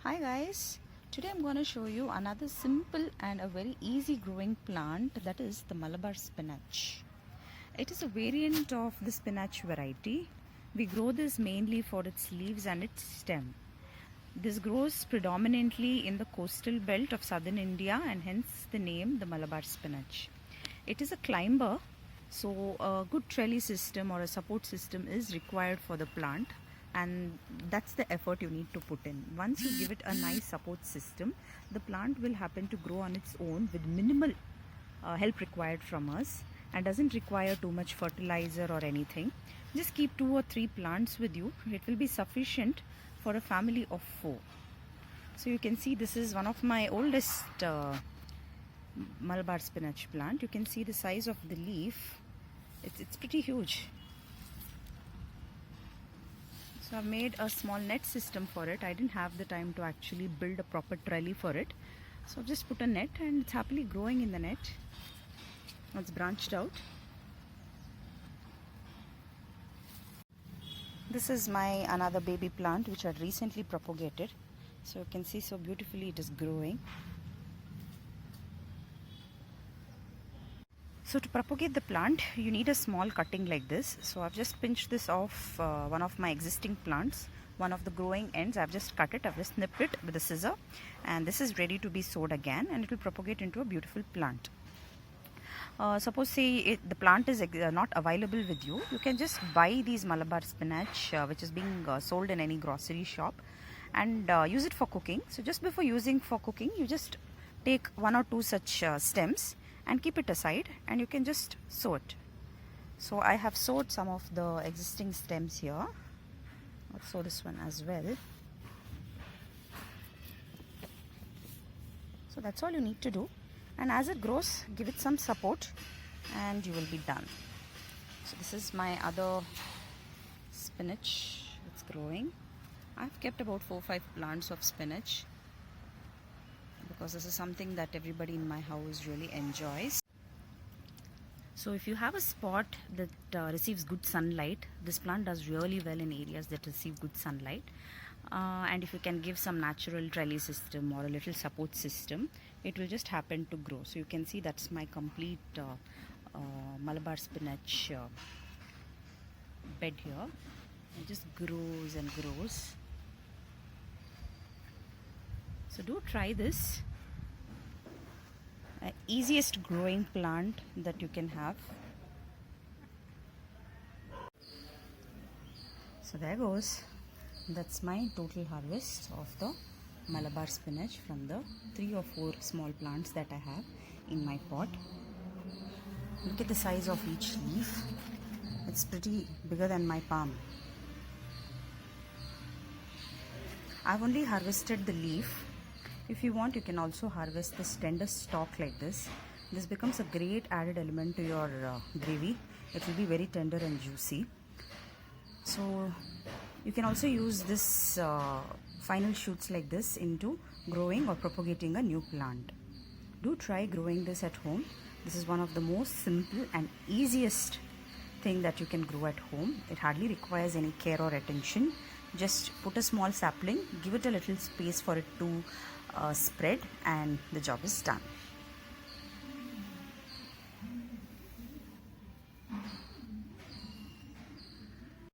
Hi guys, today I'm going to show you another simple and a very easy growing plant, that is the Malabar spinach. It is a variant of the spinach variety. We grow this mainly for its leaves and its stem. This grows predominantly in the coastal belt of southern India and hence the name the Malabar spinach. It is a climber, so a good trellis system or a support system is required for the plant, and that's the effort you need to put in. Once you give it a nice support system, the plant will happen to grow on its own with minimal help required from us, and doesn't require too much fertilizer or anything. Just keep 2 or 3 plants with you. It will be sufficient for a family of 4. So you can see this is one of my oldest Malabar spinach plant. You can see the size of the leaf. It's pretty huge. So I've made a small net system for it. I didn't have the time to actually build a proper trellis for it. So I've just put a net and it's happily growing in the net. It's branched out. This is my another baby plant which I had recently propagated. So you can see so beautifully it is growing. So to propagate the plant, you need a small cutting like this. So I've just pinched this off one of my existing plants. One of the growing ends, I've just cut it, I've just snipped it with a scissor, and this is ready to be sowed again, and it will propagate into a beautiful plant. Suppose say the plant is not available with you, you can just buy these Malabar spinach which is being sold in any grocery shop, and use it for cooking. So just before using for cooking, you just take 1 or 2 such stems and keep it aside, and you can just sow it. So I have sowed some of the existing stems here. I'll sow this one as well. So that's all you need to do, and as it grows, give it some support and you will be done. So this is my other spinach that's growing. I've kept about 4 or 5 plants of spinach because this is something that everybody in my house really enjoys. So if you have a spot that receives good sunlight, this plant does really well in areas that receive good sunlight. And if you can give some natural trellis system or a little support system, it will just happen to grow. So you can see that's my complete Malabar spinach bed here. It just grows and grows. So do try this. Easiest growing plant that you can have. So there goes. That's my total harvest of the Malabar spinach from the 3 or 4 small plants that I have in my pot. Look at the size of each leaf. It's pretty bigger than my palm. I've only harvested the leaf. If you want, you can also harvest this tender stalk like this. This becomes a great added element to your gravy. It will be very tender and juicy. So you can also use this final shoots like this into growing or propagating a new plant. Do try growing this at home. This is one of the most simple and easiest thing that you can grow at home. It hardly requires any care or attention. Just put a small sapling, give it a little space for it to spread, and the job is done.